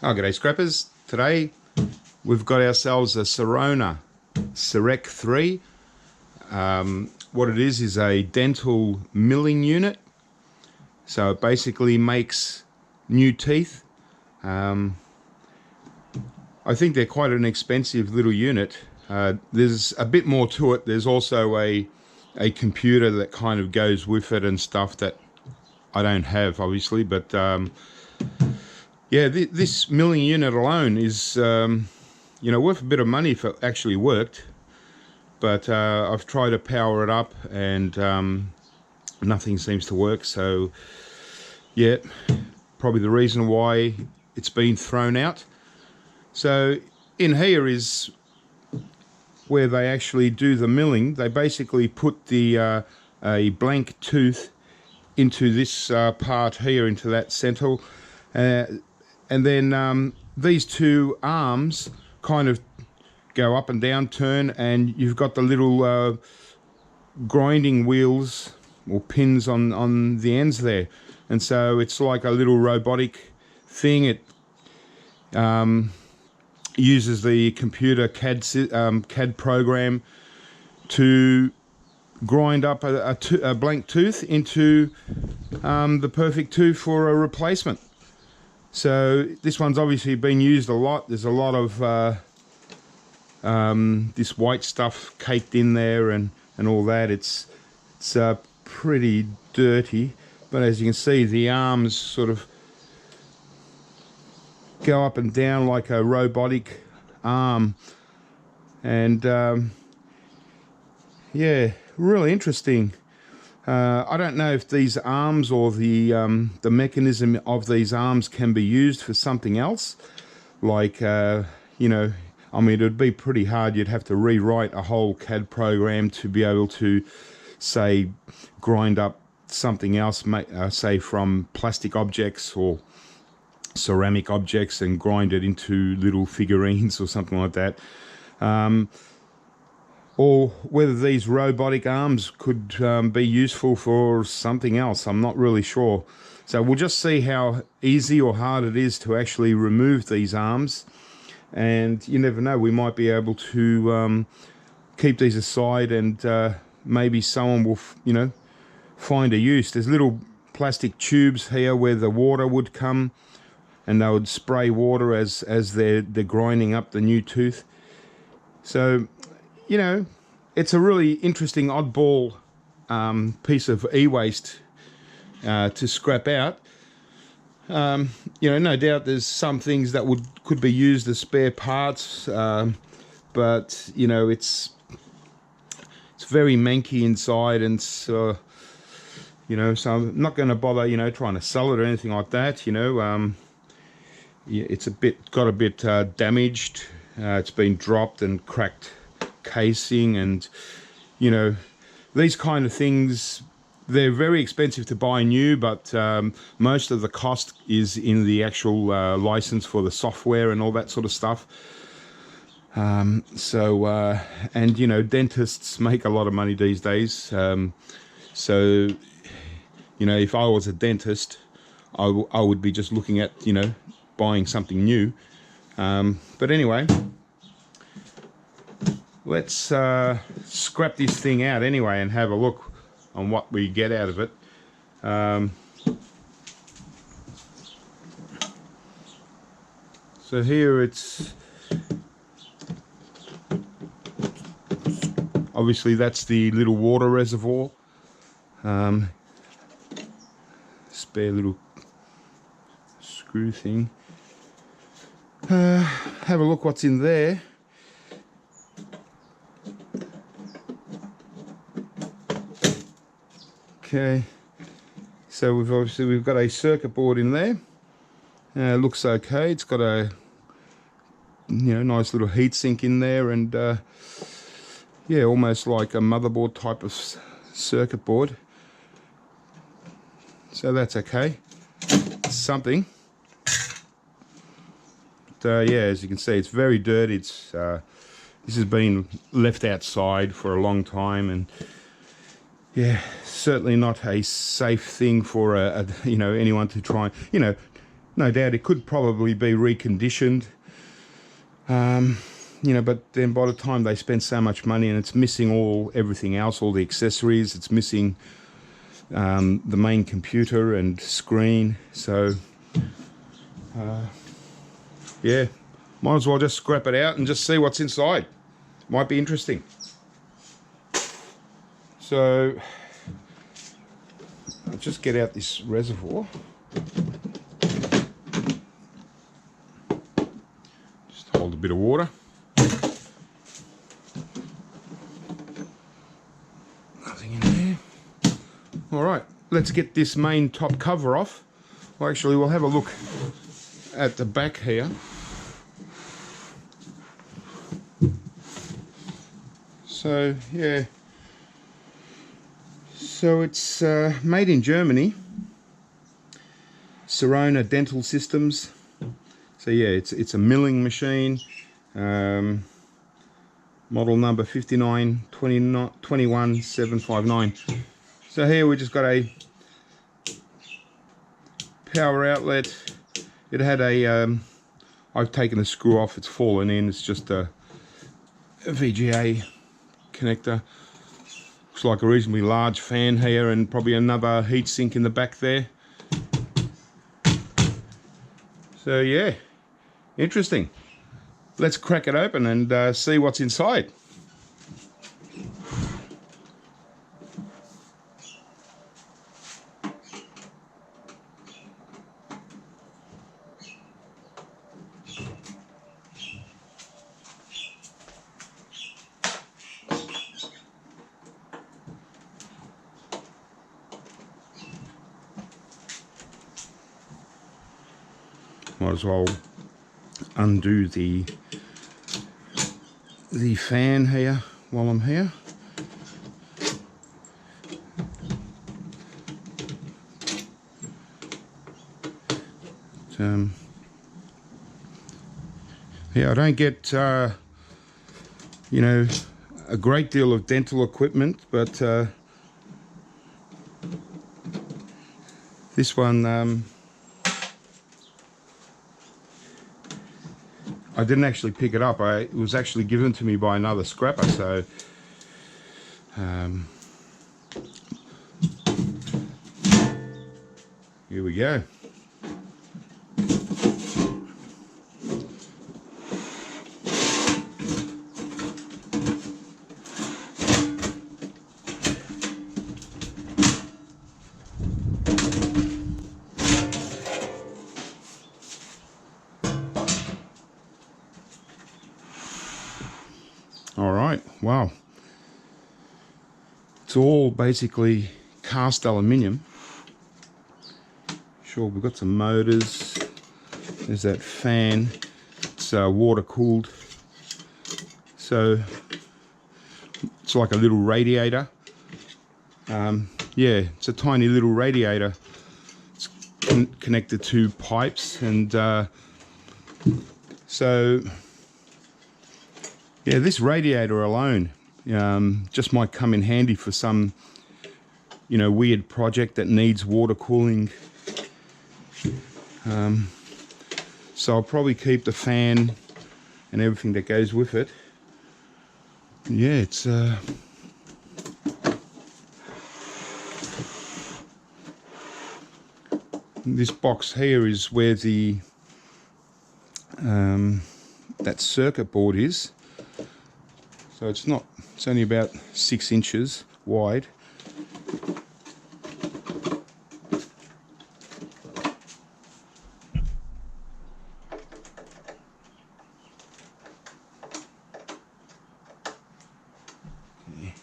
Oh, g'day scrappers. Today we've got ourselves a Sirona Cerec 3. What it is a dental milling unit. So it basically makes new teeth. I think they're quite an expensive little unit. There's a bit more to it. There's also a computer that kind of goes with it and stuff that I don't have, obviously, but yeah, this milling unit alone is, worth a bit of money if it actually worked. But I've tried to power it up and nothing seems to work. So, yeah, probably the reason why it's been thrown out. So in here is where they actually do the milling. They basically put the a blank tooth into this part here, into that centre. And then these two arms kind of go up and down, turn, and you've got the little grinding wheels or pins on the ends there. And so it's like a little robotic thing. It uses the computer CAD program to grind up a blank tooth into the perfect tooth for a replacement. So this one's obviously been used a lot. There's a lot of this white stuff caked in there and all that. It's pretty dirty, but as you can see, the arms sort of go up and down like a robotic arm, and yeah, really interesting. I don't know if these arms or the mechanism of these arms can be used for something else, like I mean, it would be pretty hard. You'd have to rewrite a whole CAD program to be able to, say, grind up something else, say from plastic objects or ceramic objects, and grind it into little figurines or something like that. Or whether these robotic arms could be useful for something else, I'm not really sure. So we'll just see how easy or hard it is to actually remove these arms. And you never know, we might be able to keep these aside, and maybe someone will, find a use. There's little plastic tubes here where the water would come, and they would spray water as they're grinding up the new tooth. So, it's a really interesting oddball piece of e-waste to scrap out. No doubt there's some things that could be used as spare parts, but it's very manky inside, and so so I'm not going to bother trying to sell it or anything like that. It's got a bit damaged. It's been dropped and cracked casing, and these kind of things, they're very expensive to buy new, but most of the cost is in the actual license for the software and all that sort of stuff. And dentists make a lot of money these days. So if I was a dentist, I would be just looking at buying something new. But anyway, let's scrap this thing out anyway and have a look on what we get out of it. So here it's obviously, that's the little water reservoir. Spare little screw thing. Have a look what's in there. Okay, so we've got a circuit board in there. Looks okay. It's got a nice little heat sink in there, and yeah, almost like a motherboard type of circuit board. So that's okay. It's something. But, yeah, as you can see, it's very dirty. This has been left outside for a long time, and yeah, certainly not a safe thing for anyone to try. no doubt it could probably be reconditioned. You know, but then by the time they spend so much money and it's missing everything else, all the accessories, it's missing the main computer and screen. So yeah, might as well just scrap it out and just see what's inside. Might be interesting. So I'll just get out this reservoir. Just hold a bit of water. Nothing in there. All right, let's get this main top cover off. Well, actually, we'll have a look at the back here. So yeah, so it's made in Germany, Sirona Dental Systems. So yeah, it's a milling machine, model number 5921759. So here we just got a power outlet. It had a I've taken the screw off, it's fallen in. It's just a VGA connector. Looks like a reasonably large fan here, and probably another heat sink in the back there. So yeah, interesting. Let's crack it open and see what's inside. Might as well undo the fan here while I'm here. Yeah, I don't get you know, a great deal of dental equipment, but this one I didn't actually pick it up. It was actually given to me by another scrapper, so here we go. All right, wow. It's all basically cast aluminium. Sure, we've got some motors. There's that fan. It's water cooled. So it's like a little radiator. Yeah, it's a tiny little radiator. It's connected to pipes, and so yeah, this radiator alone just might come in handy for some, you know, weird project that needs water cooling. So I'll probably keep the fan and everything that goes with it. Yeah, it's this box here is where the that circuit board is. So it's only about 6 inches wide.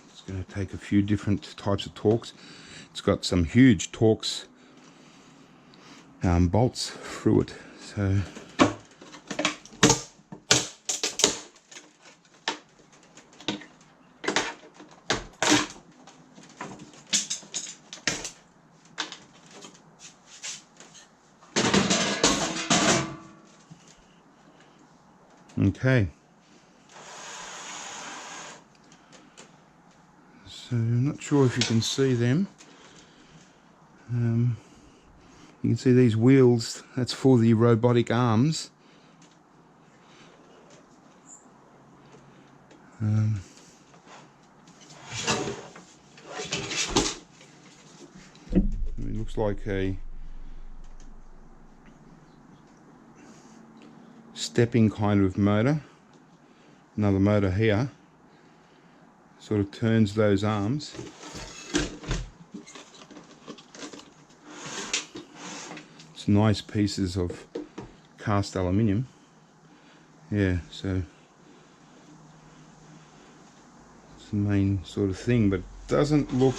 It's going to take a few different types of Torx. It's got some huge Torx bolts through it. So okay. So I'm not sure if you can see them. You can see these wheels, that's for the robotic arms. It looks like a stepping kind of motor. Another motor here. Sort of turns those arms. It's nice pieces of cast aluminium. Yeah, so it's the main sort of thing, but it doesn't look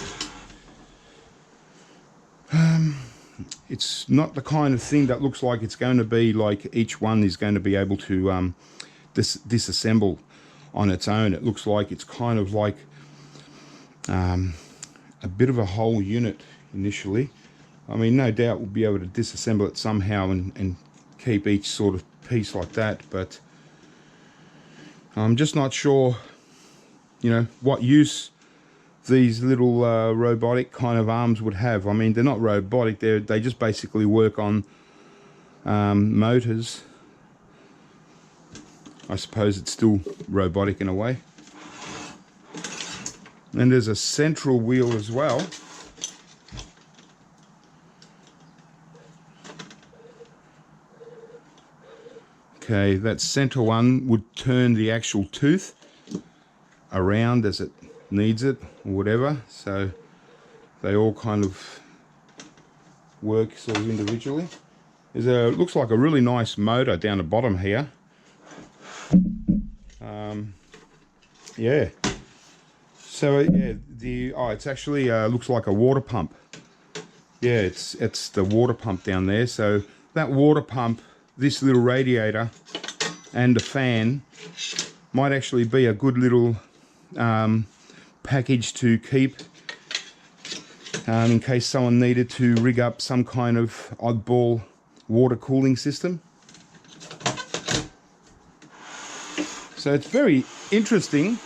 it's not the kind of thing that looks like it's going to be like each one is going to be able to disassemble on its own. It looks like it's kind of like a bit of a whole unit initially. I mean, no doubt we'll be able to disassemble it somehow and keep each sort of piece like that, but I'm just not sure, you know, what use these little robotic kind of arms would have. I mean, they're not robotic, they just basically work on motors. I suppose it's still robotic in a way. And there's a central wheel as well. Okay, that center one would turn the actual tooth around as it needs it or whatever, so they all kind of work sort of individually. There's a, looks like a really nice motor down the bottom here. Yeah, so yeah, it's actually looks like a water pump. Yeah, it's the water pump down there. So that water pump, this little radiator and the fan might actually be a good little package to keep in case someone needed to rig up some kind of oddball water cooling system. So it's very interesting.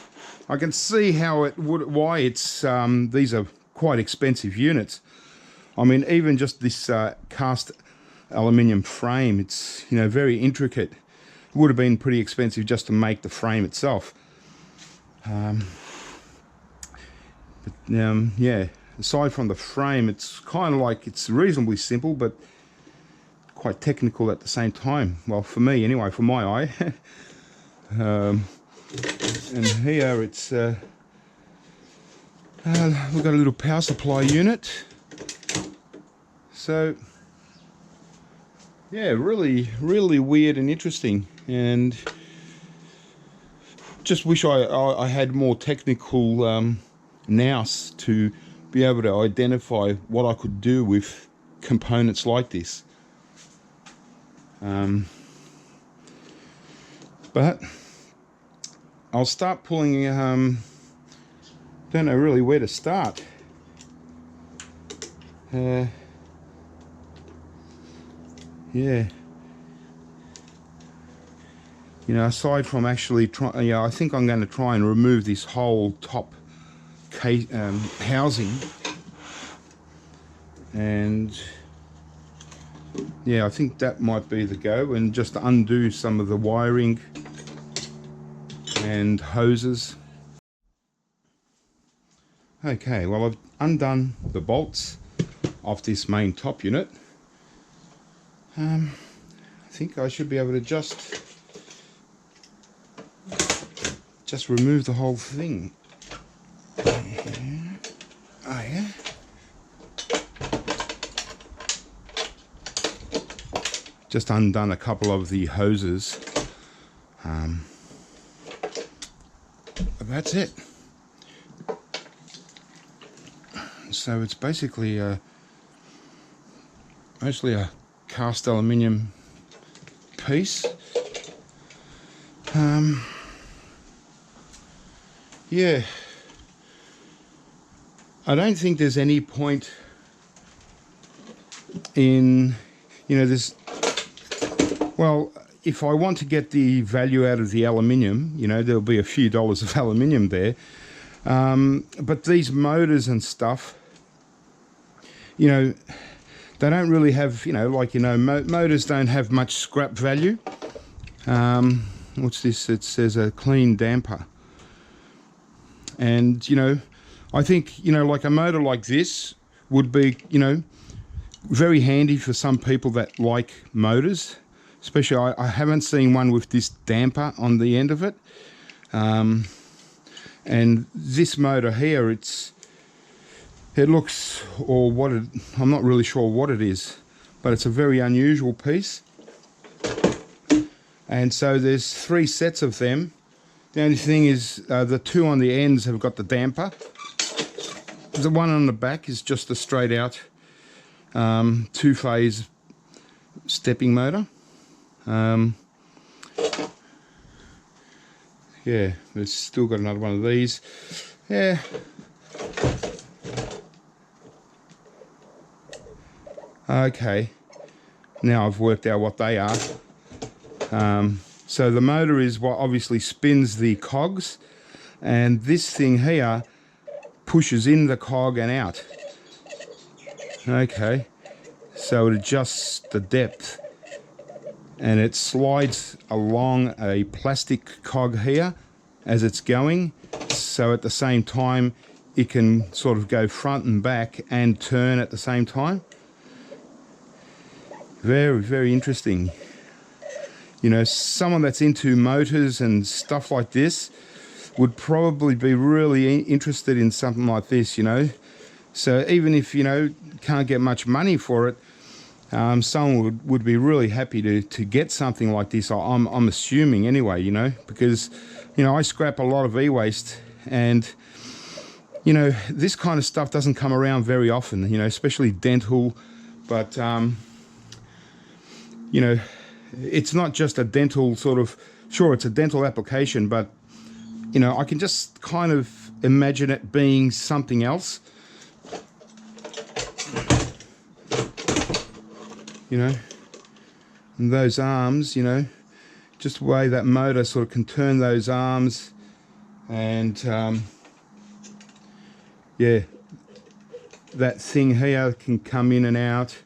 I can see how it would, why it's these are quite expensive units. I mean, even just this cast aluminium frame, it's, you know, very intricate. It would have been pretty expensive just to make the frame itself. Yeah, aside from the frame, it's kind of like, it's reasonably simple but quite technical at the same time. Well, for me anyway, for my eye. And here it's we've got a little power supply unit. So yeah, really weird and interesting, and just wish I had more technical nous to be able to identify what I could do with components like this. But I'll start pulling, don't know really where to start. Yeah, you know, aside from actually trying, I think I'm going to try and remove this whole top case, housing, and yeah, I think that might be the go, and just undo some of the wiring and hoses. Okay, well, I've undone the bolts of this main top unit. I think I should be able to just remove the whole thing. Oh yeah. Just undone a couple of the hoses. But that's it. So it's basically mostly a cast aluminium piece. Yeah, I don't think there's any point in, you know, this, well, if I want to get the value out of the aluminium, you know, there'll be a few dollars of aluminium there. But these motors and stuff, you know, they don't really have, you know, like, you know, motors don't have much scrap value. What's this? It says a clean damper. And, you know, I think, you know, like a motor like this would be, you know, very handy for some people that like motors. Especially, I haven't seen one with this damper on the end of it. And this motor here, it looks, or what it, I'm not really sure what it is, but it's a very unusual piece. And so there's 3 sets of them. The only thing is the 2 on the ends have got the damper. The one on the back is just a straight out 2-phase stepping motor. Yeah, it's still got another one of these. Yeah. Okay. Now I've worked out what they are. So the motor is what obviously spins the cogs, and this thing here pushes in the cog and out. Okay. So it adjusts the depth, and it slides along a plastic cog here as it's going, so at the same time it can sort of go front and back and turn at the same time. Very, very interesting. You know, someone that's into motors and stuff like this would probably be really interested in something like this, you know. So even if, you know, can't get much money for it, someone would be really happy to get something like this. I'm assuming anyway, you know, because, you know, I scrap a lot of e-waste, and, you know, this kind of stuff doesn't come around very often, you know, especially dental. But, you know, it's not just a dental sort of, sure, it's a dental application, but, you know, I can just kind of imagine it being something else. You know, and those arms, you know, just the way that motor sort of can turn those arms, and yeah, that thing here can come in and out.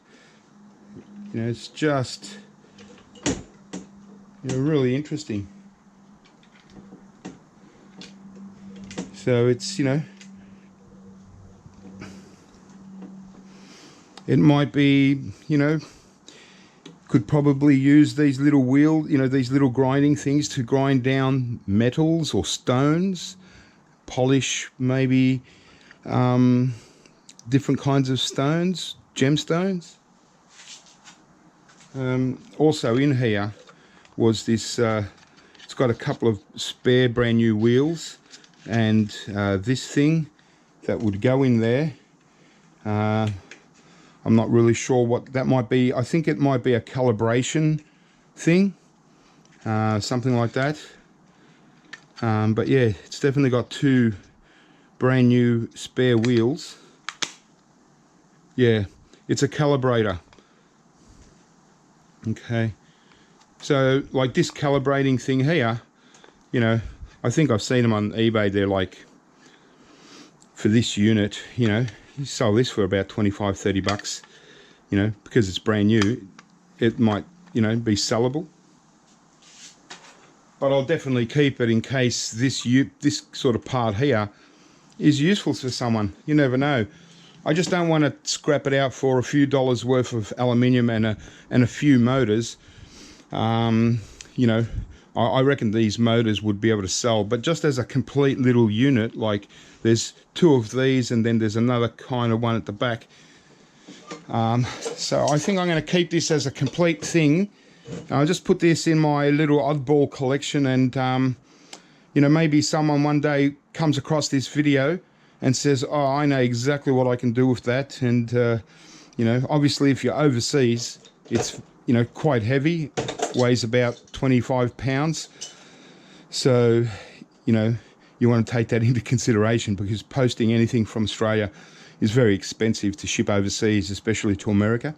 You know, it's just, you know, really interesting. So it's, you know, it might be, you know, could probably use these little wheel, you know, these little grinding things to grind down metals or stones, polish maybe different kinds of stones, gemstones. Also in here was this, it's got a couple of spare brand new wheels, and this thing that would go in there. I'm not really sure what that might be. I think it might be a calibration thing, something like that. But yeah, it's definitely got 2 brand new spare wheels. Yeah, it's a calibrator. Okay, so like this calibrating thing here, you know, I think I've seen them on eBay. They're like, for this unit, you know, you sell this for about 25-30 bucks, you know, because it's brand new. It might, you know, be sellable, but I'll definitely keep it in case this sort of part here is useful for someone. You never know. I just don't want to scrap it out for a few dollars worth of aluminium and a few motors. You know, I reckon these motors would be able to sell, but just as a complete little unit, like there's 2 of these, and then there's another kind of one at the back. So I think I'm going to keep this as a complete thing. I'll just put this in my little oddball collection, and you know, maybe someone one day comes across this video and says, oh, I know exactly what I can do with that. And you know, obviously if you're overseas, it's, you know, quite heavy, weighs about 25 pounds. So, you know, you want to take that into consideration, because posting anything from Australia is very expensive to ship overseas, especially to America.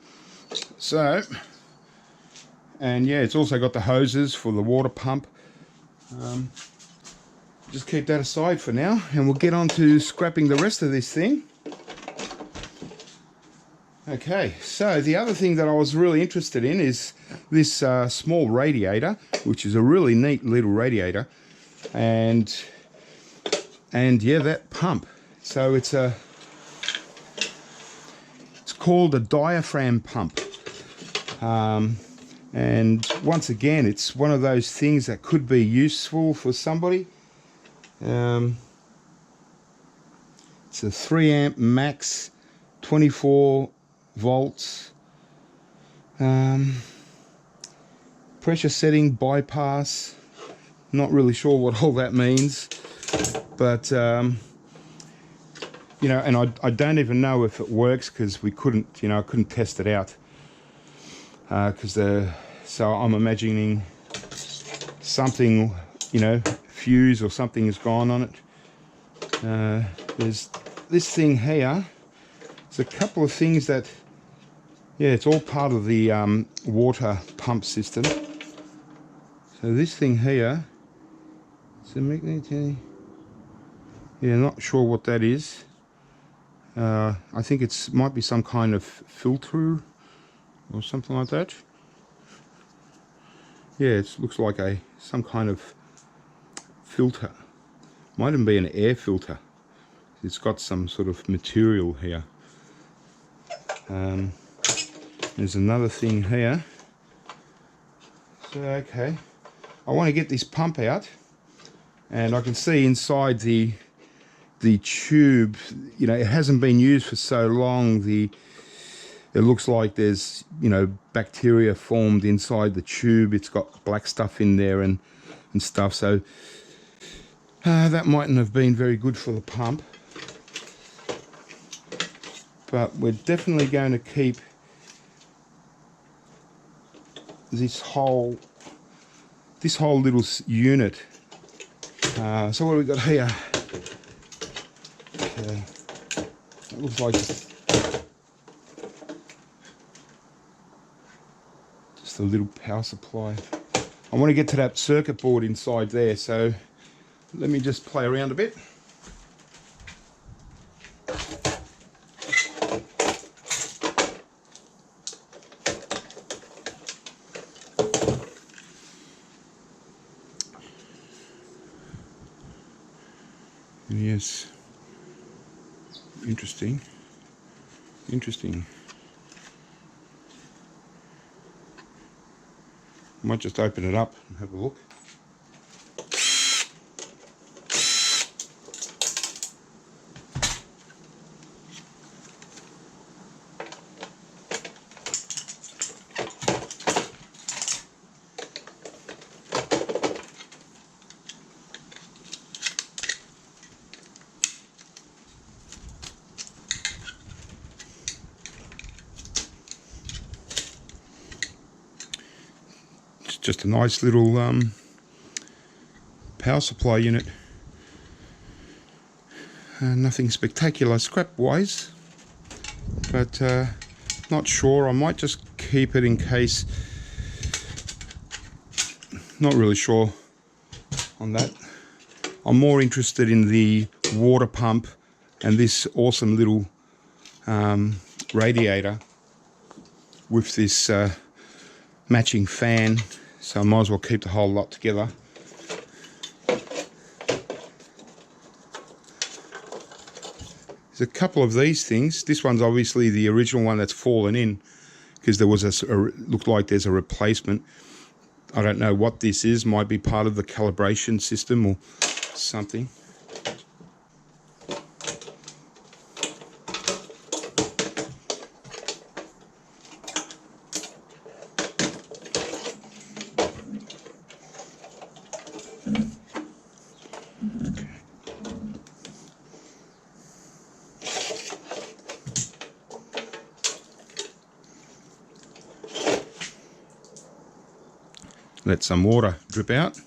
So, and yeah, it's also got the hoses for the water pump. Just keep that aside for now, and we'll get on to scrapping the rest of this thing. Okay, so the other thing that I was really interested in is this small radiator, which is a really neat little radiator, and yeah, that pump. So it's called a diaphragm pump, and once again, it's one of those things that could be useful for somebody. It's a 3 amp max, 24 volts, pressure setting bypass. Not really sure what all that means, but you know, and I don't even know if it works because we couldn't, you know, I couldn't test it out because so I'm imagining something, you know, fuse or something has gone on it. There's this thing here. There's a couple of things that, yeah, it's all part of the water pump system. So this thing here, it's a magnet. Yeah, not sure what that is. I think it's might be some kind of filter or something like that. Yeah, it looks like some kind of filter. Might even be an air filter. It's got some sort of material here. There's another thing here. So okay, I want to get this pump out, and I can see inside the tube, you know, it hasn't been used for so long. It looks like there's, you know, bacteria formed inside the tube. It's got black stuff in there and stuff. So that mightn't have been very good for the pump. But we're definitely going to keep this whole little unit. So what have we got here? It looks like just a little power supply. I want to get to that circuit board inside there, so let me just play around a bit. Yes, interesting. Might just open it up and have a look. It's just a nice little power supply unit. Nothing spectacular scrap wise, but not sure. I might just keep it in case. Not really sure on that. I'm more interested in the water pump and this awesome little radiator with this matching fan, so I might as well keep the whole lot together. There's a couple of these things. This one's obviously the original one that's fallen in because there was looked like there's a replacement. I don't know what this is. Might be part of the calibration system or something. Let some water drip out.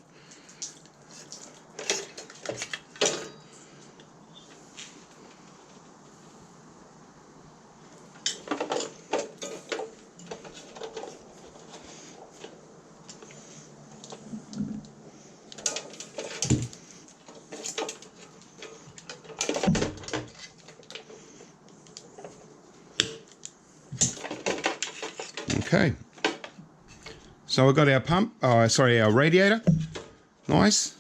Okay, so we've got our pump, sorry, our radiator. Nice.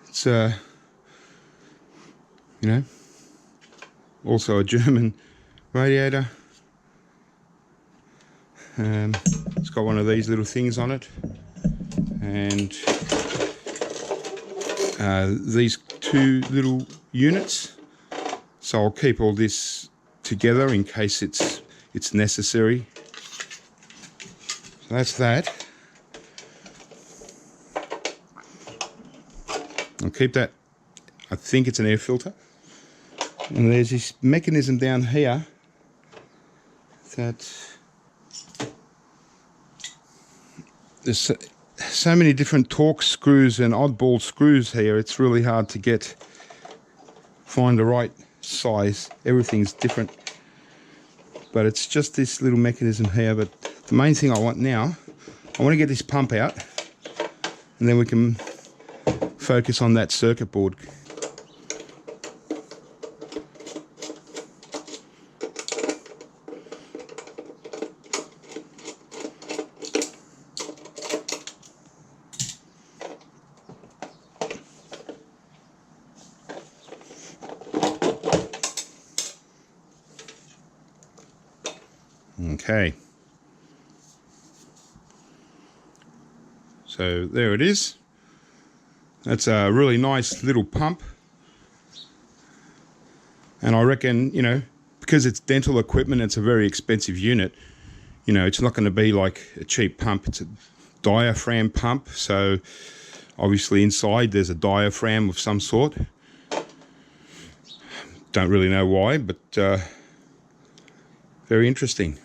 It's you know, also a German radiator. It's got one of these little things on it, and these two little units. So I'll keep all this together in case it's necessary. So that's that. I'll keep that. I think it's an air filter. And there's this mechanism down here that there's so many different Torx screws and oddball screws here. It's really hard to find the right size. Everything's different. But it's just this little mechanism here. But the main thing I want now, I want to get this pump out, and then we can focus on that circuit board. Okay, so there it is. That's a really nice little pump, and I reckon, you know, because it's dental equipment, it's a very expensive unit. You know, it's not going to be like a cheap pump. It's a diaphragm pump, so obviously inside there's a diaphragm of some sort. Don't really know why, but very interesting.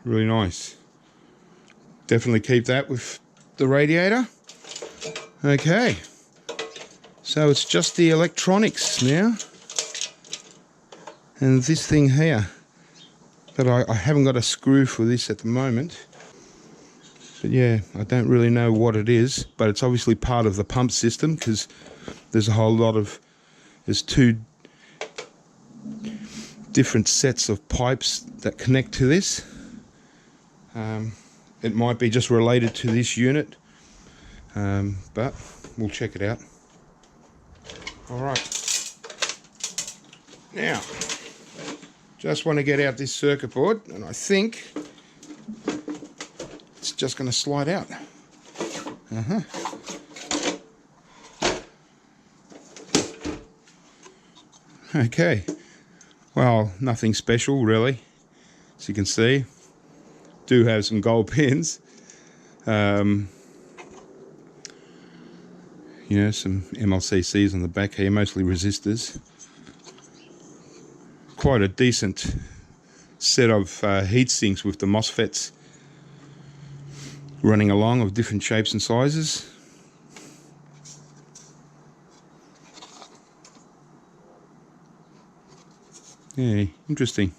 Really nice. Definitely keep that with the radiator. Okay, so it's just the electronics now, and this thing here, but I haven't got a screw for this at the moment. But yeah, I don't really know what it is, but it's obviously part of the pump system, because there's a whole lot of, there's two different sets of pipes that connect to this. It might be just related to this unit, but we'll check it out. Alright, now just want to get out this circuit board, and I think it's just going to slide out. Okay, well, nothing special really, as you can see. Do have some gold pins, you know, some MLCCs on the back here, mostly resistors. Quite a decent set of heat sinks with the MOSFETs running along, of different shapes and sizes. Yeah, interesting.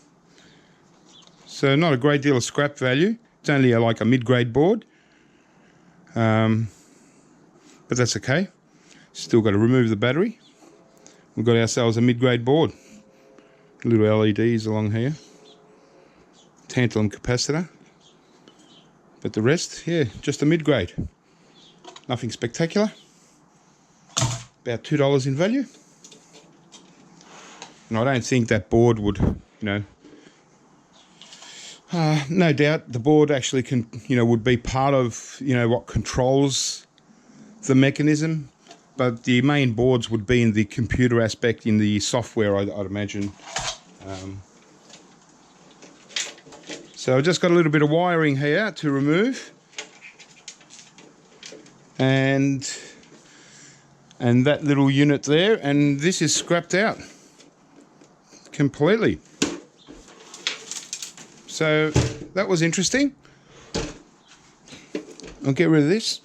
So not a great deal of scrap value. It's only like a mid-grade board, but that's okay. Still got to remove the battery. We've got ourselves a mid-grade board. Little LEDs along here. Tantalum capacitor. But the rest, yeah, just a mid-grade. Nothing spectacular. About $2 in value. And I don't think that board would, you know, no doubt the board actually would be part of, you know, what controls the mechanism, but the main boards would be in the computer aspect, in the software, I'd imagine. So I've just got a little bit of wiring here to remove, and that little unit there, and this is scrapped out completely. So that was interesting. I'll get rid of this.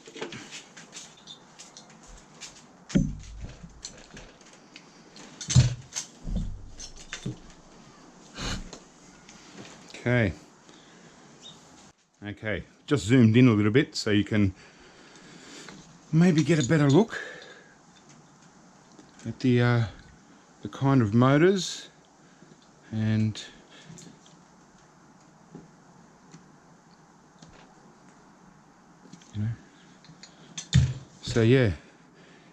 Okay, just zoomed in a little bit so you can maybe get a better look at the kind of motors, and you know. So yeah,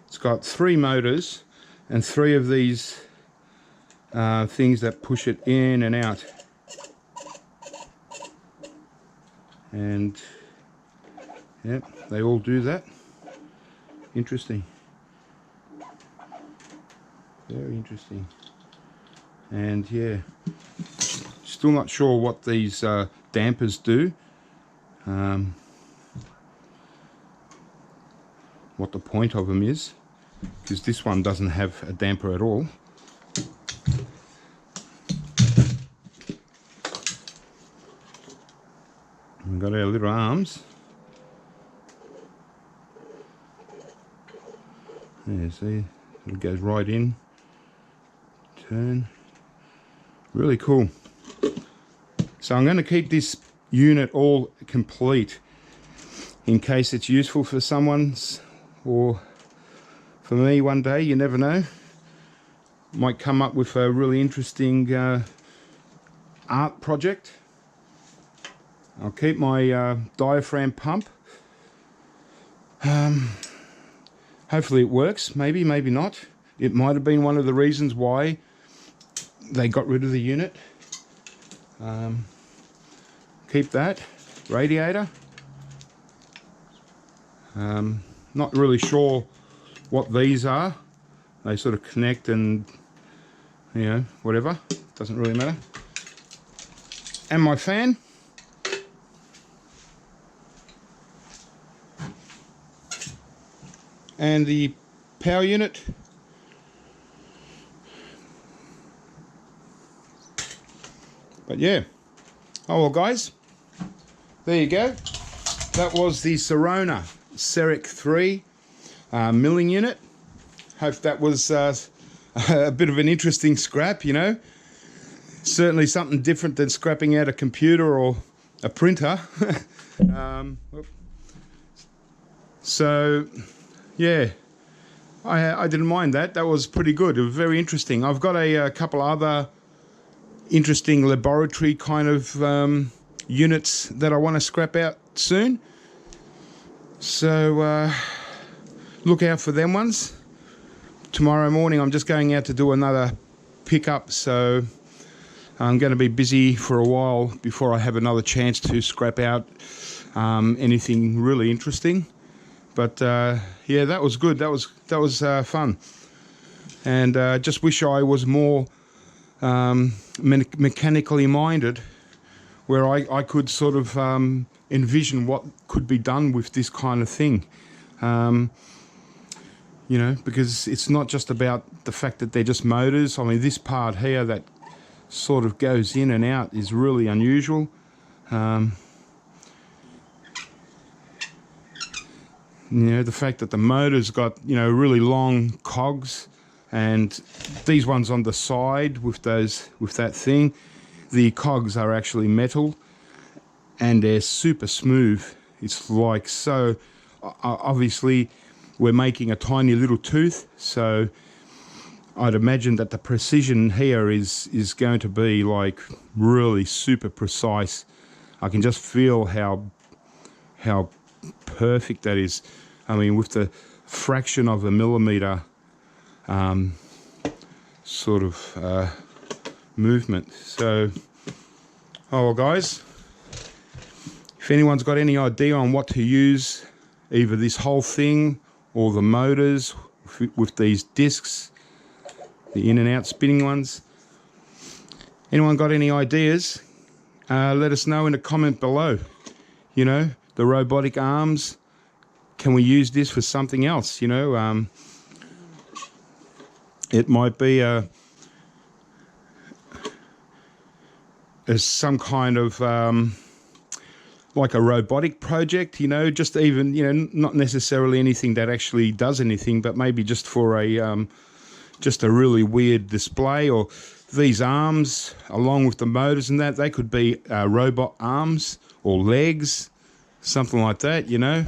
it's got 3 motors and 3 of these things that push it in and out. And yep, they all do that. Interesting. Very interesting. And yeah, still not sure what these dampers do. What the point of them is, because this one doesn't have a damper at all. We've got our little arms. Yeah, see, it goes right in, turn. Really cool. So I'm going to keep this unit all complete in case it's useful for someone's, or for me one day, you never know. Might come up with a really interesting art project. I'll keep my diaphragm pump. Hopefully it works, maybe not. It might have been one of the reasons why they got rid of the unit. Keep that. Radiator. Not really sure what these are. They sort of connect and, you know, whatever. Doesn't really matter. And my fan. And the power unit. But yeah. Oh well, guys, there you go. That was the Sirona Cerec 3 milling unit. Hope that was a bit of an interesting scrap, you know. Certainly something different than scrapping out a computer or a printer. So yeah, I didn't mind that. That was pretty good. It was very interesting. I've got a couple other interesting laboratory kind of units that I want to scrap out soon. So look out for them ones. Tomorrow morning I'm just going out to do another pickup, so I'm going to be busy for a while before I have another chance to scrap out anything really interesting. But yeah, that was good. That was fun, and just wish I was more mechanically minded, where I could sort of envision what could be done with this kind of thing. You know, because it's not just about the fact that they're just motors. I mean, this part here that sort of goes in and out is really unusual. You know, the fact that the motor's got, you know, really long cogs, and these ones on the side with that thing, the cogs are actually metal and they're super smooth. It's like, so obviously we're making a tiny little tooth, so I'd imagine that the precision here is going to be like really super precise. I can just feel how perfect that is. I mean, with the fraction of a millimeter sort of movement. So, oh well, guys, if anyone's got any idea on what to use, either this whole thing or the motors with these discs, the in and out spinning ones, anyone got any ideas, let us know in the comment below. You know, the robotic arms, can we use this for something else? You know, it might be as some kind of like a robotic project, you know, just even, you know, not necessarily anything that actually does anything, but maybe just for a just a really weird display. Or these arms along with the motors and that, they could be robot arms or legs, something like that, you know.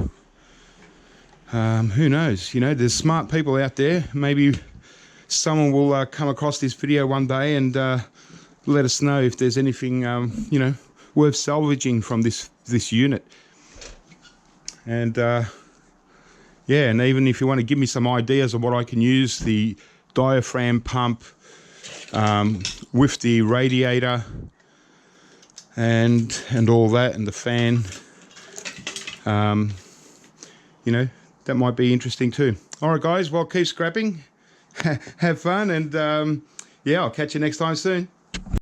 Who knows, you know, there's smart people out there. Maybe someone will come across this video one day and let us know if there's anything you know, worth salvaging from this unit. And yeah, and even if you want to give me some ideas of what I can use, the diaphragm pump with the radiator and all that, and the fan, you know, that might be interesting too. All right, guys, well, keep scrapping, have fun, and yeah, I'll catch you next time soon.